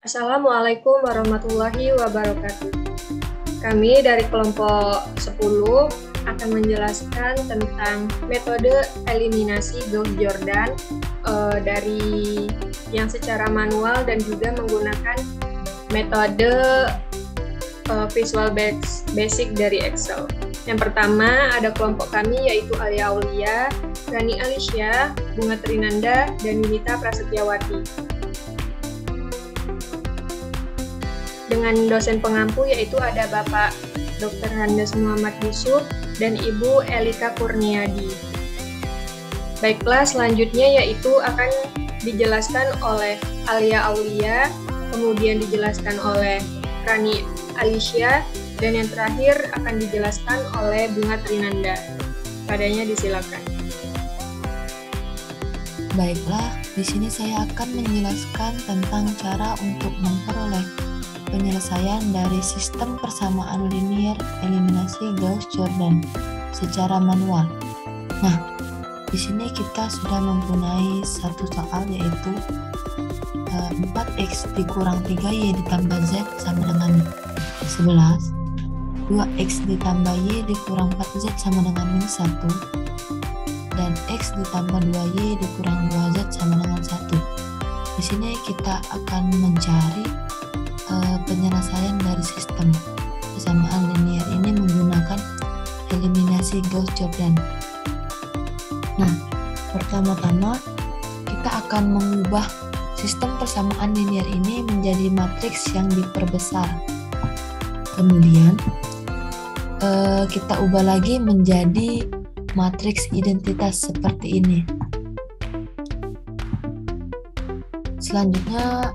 Assalamualaikum warahmatullahi wabarakatuh. Kami dari kelompok 10 akan menjelaskan tentang metode eliminasi Gauss-Jordan dari yang secara manual dan juga menggunakan metode Visual Basic dari Excel. Yang pertama ada kelompok kami yaitu Alia Aulia, Rani Alicia, Bunga Trinanda, dan Yunita Prasetyawati. Dengan dosen pengampu yaitu ada Bapak Dr. Handes Muhammad Yusuf dan Ibu Elika Kurniadi. Baiklah, selanjutnya yaitu akan dijelaskan oleh Alia Aulia, kemudian dijelaskan oleh Rani Alicia, dan yang terakhir akan dijelaskan oleh Bunga Trinanda. Padanya disilakan. Baiklah, di sini saya akan menjelaskan tentang cara untuk memperoleh penyelesaian dari sistem persamaan linier eliminasi Gauss-Jordan secara manual. Nah, di sini kita sudah mempunyai satu soal yaitu 4x dikurang 3y ditambah z sama dengan 11, 2x ditambah y dikurang 4z sama dengan minus 1, dan x ditambah 2y dikurang 2z sama dengan 1. Di sini kita akan mencari penyelesaian dari sistem persamaan linier ini menggunakan eliminasi Gauss-Jordan. Nah, pertama-tama kita akan mengubah sistem persamaan linier ini menjadi matriks yang diperbesar. Kemudian kita ubah lagi menjadi matriks identitas seperti ini. Selanjutnya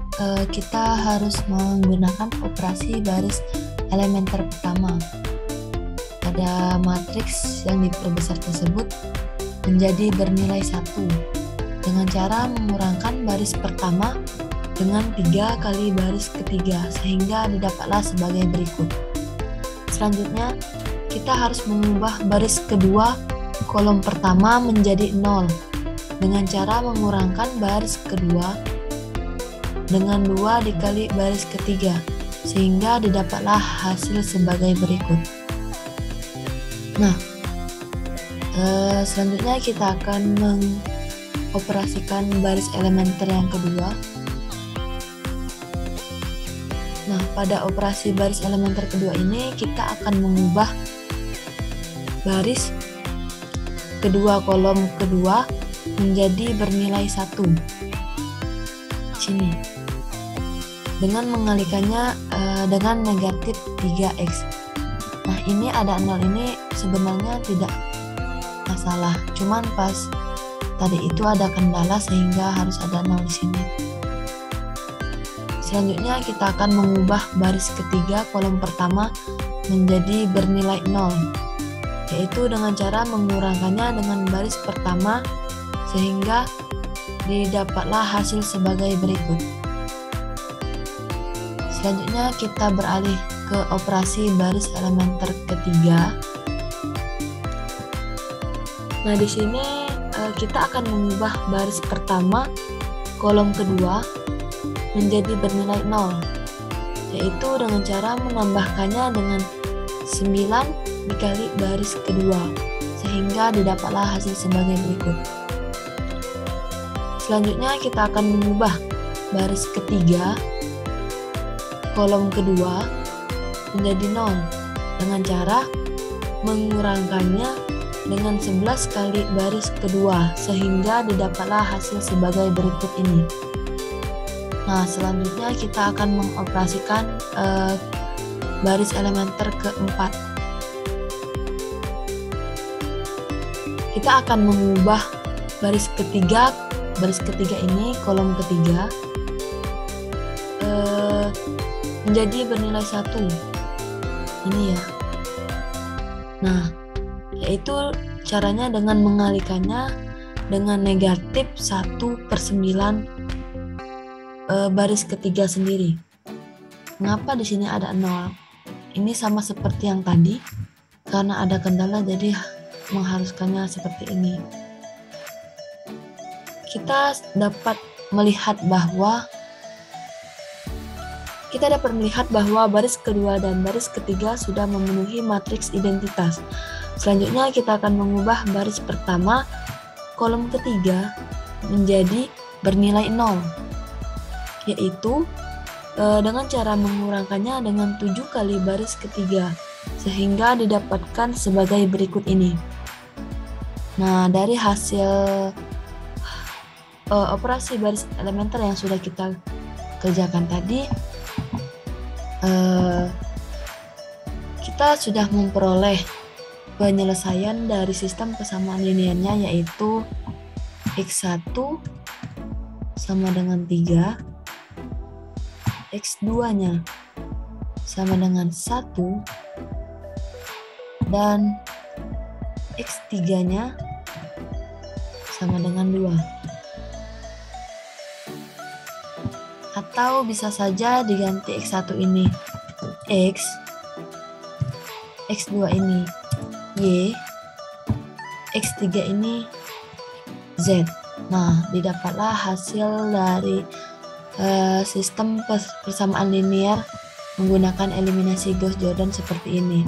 kita harus menggunakan operasi baris elementer pertama. Pada matriks yang diperbesar tersebut menjadi bernilai 1 dengan cara mengurangkan baris pertama dengan 3 kali baris ketiga sehingga didapatlah sebagai berikut. Selanjutnya kita harus mengubah baris kedua kolom pertama menjadi 0 dengan cara mengurangkan baris kedua dengan 2 dikali baris ketiga sehingga didapatlah hasil sebagai berikut. Nah, selanjutnya kita akan mengoperasikan baris elementer yang kedua. Nah, pada operasi baris elementer kedua ini kita akan mengubah baris kedua kolom kedua menjadi bernilai 1 sini dengan mengalikannya dengan negatif 3x. Nah, ini ada 0 ini sebenarnya tidak masalah, cuman pas tadi itu ada kendala sehingga harus ada 0 di sini. Selanjutnya kita akan mengubah baris ketiga kolom pertama menjadi bernilai 0, yaitu dengan cara mengurangkannya dengan baris pertama sehingga didapatlah hasil sebagai berikut. Selanjutnya kita beralih ke operasi baris elementer ketiga. Nah, di sini kita akan mengubah baris pertama kolom kedua menjadi bernilai 0, yaitu dengan cara menambahkannya dengan 9 dikali baris kedua sehingga didapatlah hasil sebagai berikut. Selanjutnya kita akan mengubah baris ketiga kolom kedua menjadi 0 dengan cara mengurangkannya dengan 11 kali baris kedua sehingga didapatlah hasil sebagai berikut ini. Nah, selanjutnya kita akan mengoperasikan baris elementer keempat. Kita akan mengubah baris ketiga ini kolom ketiga menjadi bernilai 1 ini ya. Nah, yaitu caranya dengan mengalikannya dengan negatif 1/9 baris ketiga sendiri. Mengapa di sini ada 0? Ini sama seperti yang tadi, karena ada kendala jadi mengharuskannya seperti ini. Kita dapat melihat bahwa kita dapat melihat bahwa baris kedua dan baris ketiga sudah memenuhi matriks identitas. Selanjutnya kita akan mengubah baris pertama, kolom ketiga menjadi bernilai 0, yaitu dengan cara mengurangkannya dengan 7 kali baris ketiga, sehingga didapatkan sebagai berikut ini. Nah, dari hasil operasi baris elementer yang sudah kita kerjakan tadi, kita sudah memperoleh penyelesaian dari sistem kesamaan linearnya, yaitu X1 sama dengan 3, X2-nya sama dengan 1, dan X3-nya sama dengan 2. Atau bisa saja diganti X1 ini X, X2 ini Y, X3 ini Z. Nah, didapatlah hasil dari sistem persamaan linear menggunakan eliminasi Gauss-Jordan seperti ini.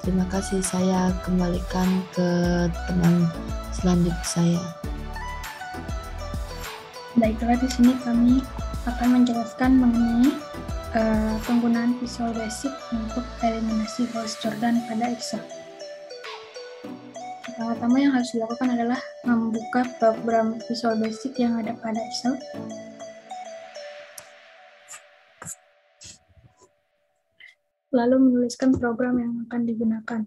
Terima kasih, saya kembalikan ke teman selanjutnya saya. Baiklah, di sini kami akan menjelaskan mengenai penggunaan Visual Basic untuk eliminasi Gauss-Jordan pada Excel. Pertama-tama yang harus dilakukan adalah membuka program Visual Basic yang ada pada Excel. Lalu menuliskan program yang akan digunakan,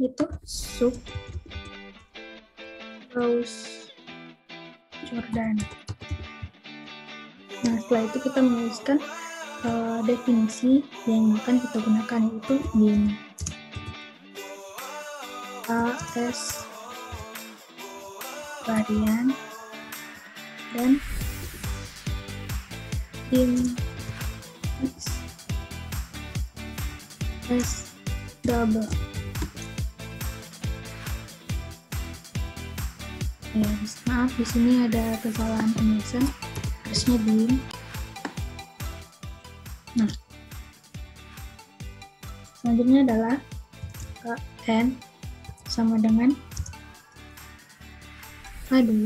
yaitu sub Gauss-Jordan. Nah, setelah itu kita menuliskan definisi yang akan kita gunakan, yaitu bin AS varian dan bin X S double. Ya, maaf, di sini ada kesalahan penulisan, harusnya bin. Nah, selanjutnya adalah N sama dengan A2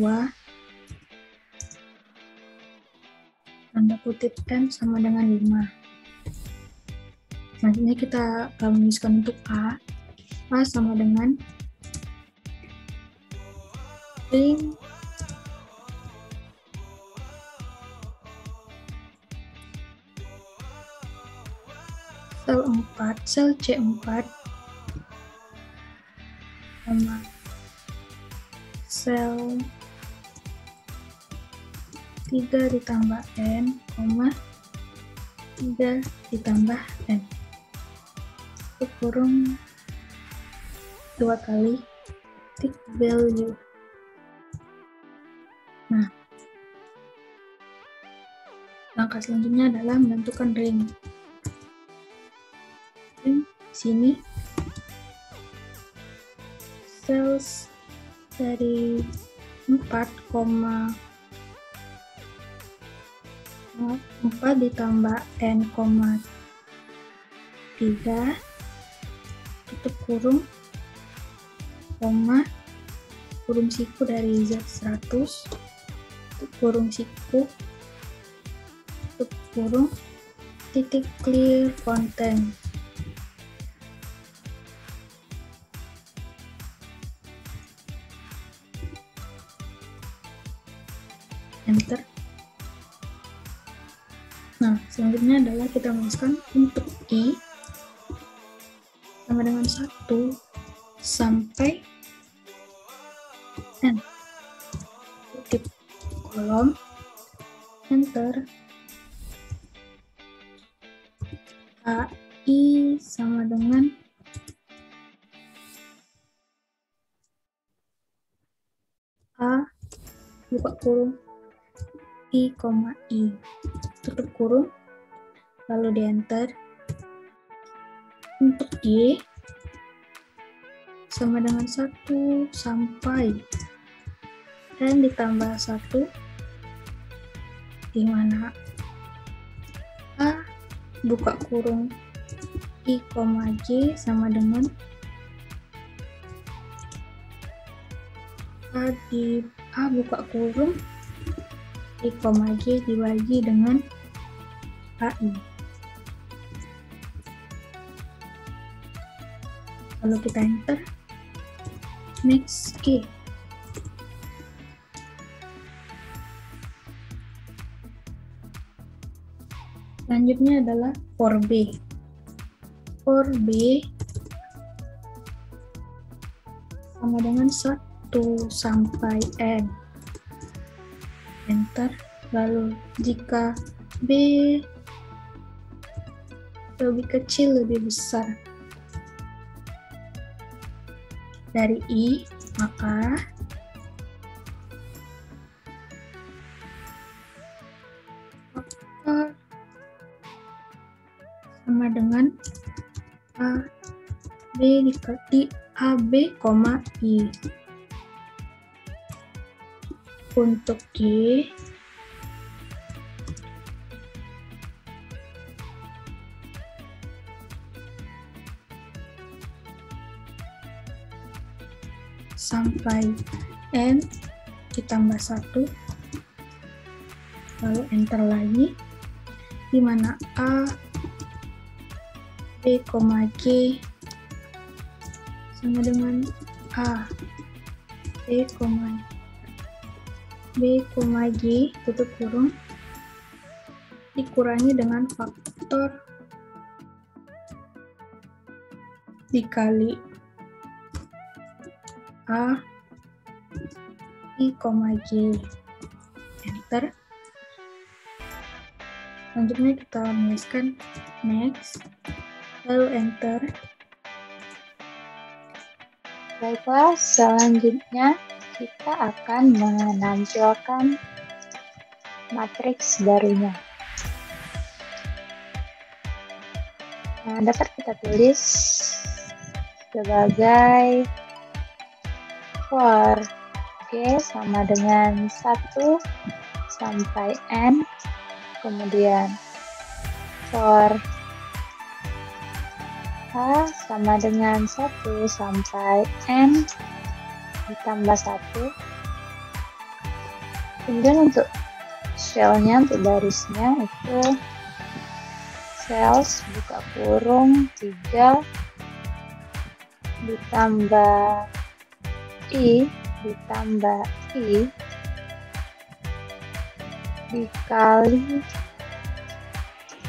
tanda kutip N sama dengan 5. Selanjutnya kita menuliskan untuk A sama dengan ring sel C4 sama sel 3 ditambah N, 3 ditambah N. Itu kurung 2 kali tick value. Nah, langkah selanjutnya adalah menentukan ring. Ring sini sales dari 4 ditambah N, 3 tutup kurung, kurung siku dari Z100, tutup kurung siku, tutup kurung, titik clear content. Enter. Nah, selanjutnya adalah kita menuliskan untuk I sama dengan 1 sampai N. Kutip kolom, enter. AI sama dengan A buka kurung I, tutup kurung, lalu di enter. Untuk Y sama dengan 1 sampai N ditambah 1 di mana A buka kurung I, J sama dengan A buka kurung I, J dibagi dengan AI. Lalu kita enter, next key. Selanjutnya adalah for B. For B sama dengan 1 sampai N. Enter. Lalu jika B lebih kecil, lebih besar dari I, maka sama dengan A, B dikali AB, I. Untuk G, sampai N ditambah 1, lalu enter lagi, di mana A, B, G sama dengan A, B, G tutup kurung dikurangi dengan faktor dikali A, I, G. Enter. Selanjutnya kita menuliskan next, lalu enter. Baiklah, selanjutnya kita akan menampilkan matriks barunya. Nah, dapat kita tulis sebagai for G sama dengan 1 sampai N, kemudian for H sama dengan 1 sampai N ditambah 1. Kemudian untuk shell-nya, untuk barisnya itu cells buka kurung 3 ditambah I ditambah I dikali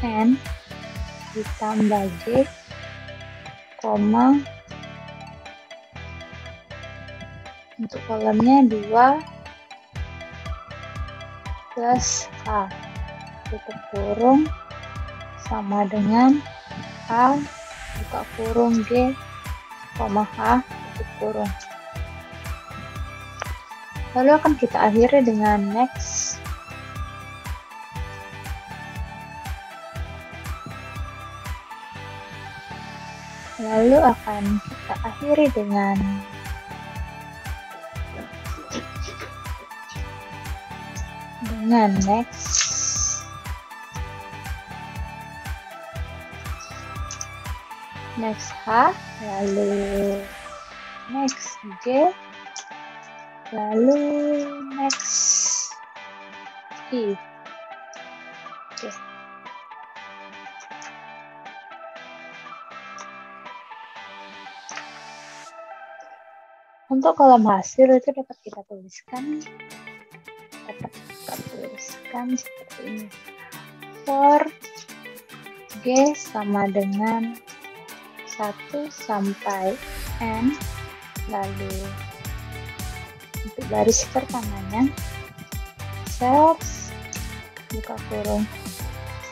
N ditambah G, koma, untuk kolomnya 2 plus A tutup kurung sama dengan A buka kurung G, koma H tutup kurung. Lalu akan kita akhiri dengan next. Lalu akan kita akhiri dengan next. Next H, lalu next G, lalu next I. Oke. Untuk kolom hasil itu dapat kita tuliskan seperti ini. For G sama dengan 1 sampai N, lalu untuk baris pertamanya cells buka kurung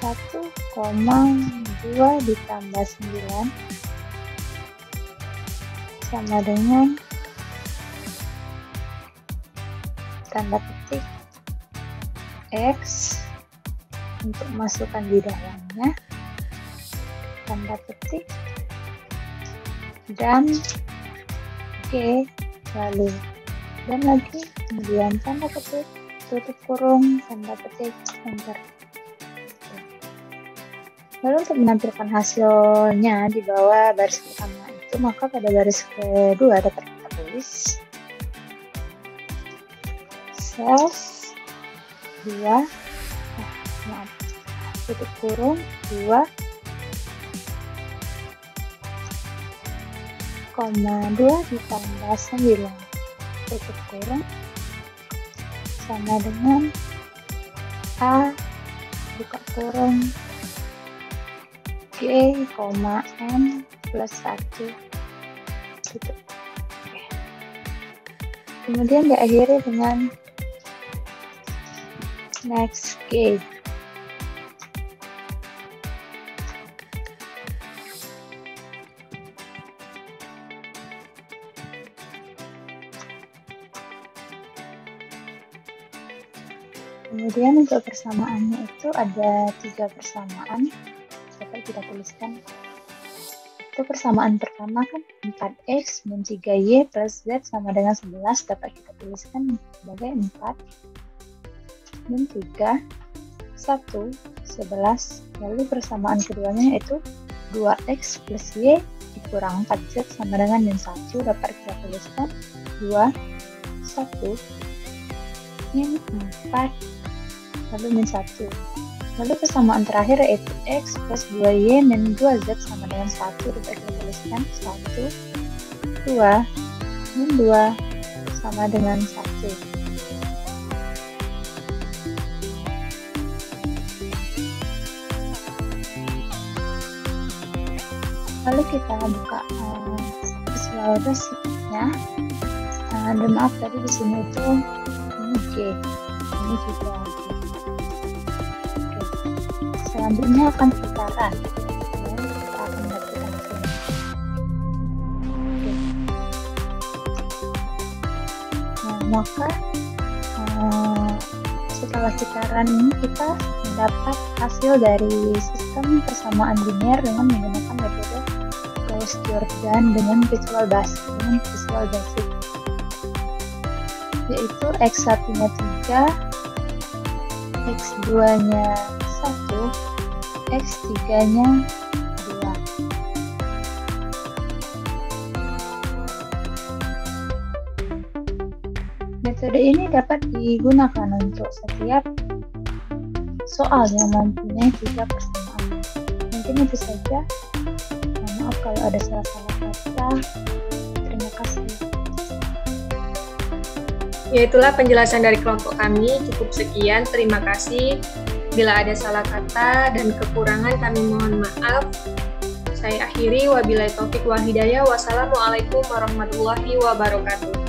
1,2 ditambah 9 sama dengan tanda petik X untuk masukkan di dalamnya, tanda petik, dan G lalu dan lagi, kemudian tanda petik tutup kurung, tanda petik, enter. Lalu untuk menampilkan hasilnya di bawah baris pertama itu, maka pada baris kedua dapat kita tulis cells 2, tutup kurung 2,2 ditambah 9 tutup kurung sama dengan A buka kurung G, M plus 1 tutup. Kemudian diakhiri dengan next G. Kemudian untuk persamaannya itu ada 3 persamaan, dapat kita tuliskan. Itu persamaan pertama kan 4x min 3y plus z sama dengan 11, dapat kita tuliskan sebagai 4 min 3 1 11. Lalu persamaan keduanya yaitu 2x plus y dikurang 4z sama dengan min 1, dapat kita tuliskan 2 1 min 4 lalu min 1. Lalu persamaan terakhir yaitu x plus 2y min 2z sama dengan 1, dapat kita tuliskan 1 2 min 2 sama dengan 1. Lalu kita buka visual basicnya. Dan maaf tadi di sini itu ini G, ini juga G. Selanjutnya akan putaran. Kita akan melakukan sini. Nah, maka setelah putaran ini kita mendapat hasil dari sistem persamaan linear dengan menggunakan metode Gauss-Jordan dengan visual basic, yaitu x1 nya 3, x2 nya 1, x3 nya 2. Metode ini dapat digunakan untuk setiap soal yang mempunyai 3 persamaan. Mungkin itu saja. Maaf kalau ada salah-salah kata. Terima kasih. Ya, itulah penjelasan dari kelompok kami. Cukup sekian. Terima kasih. Bila ada salah kata dan kekurangan kami mohon maaf. Saya akhiri. Wabillahi taufik wal hidayah. Wassalamualaikum warahmatullahi wabarakatuh.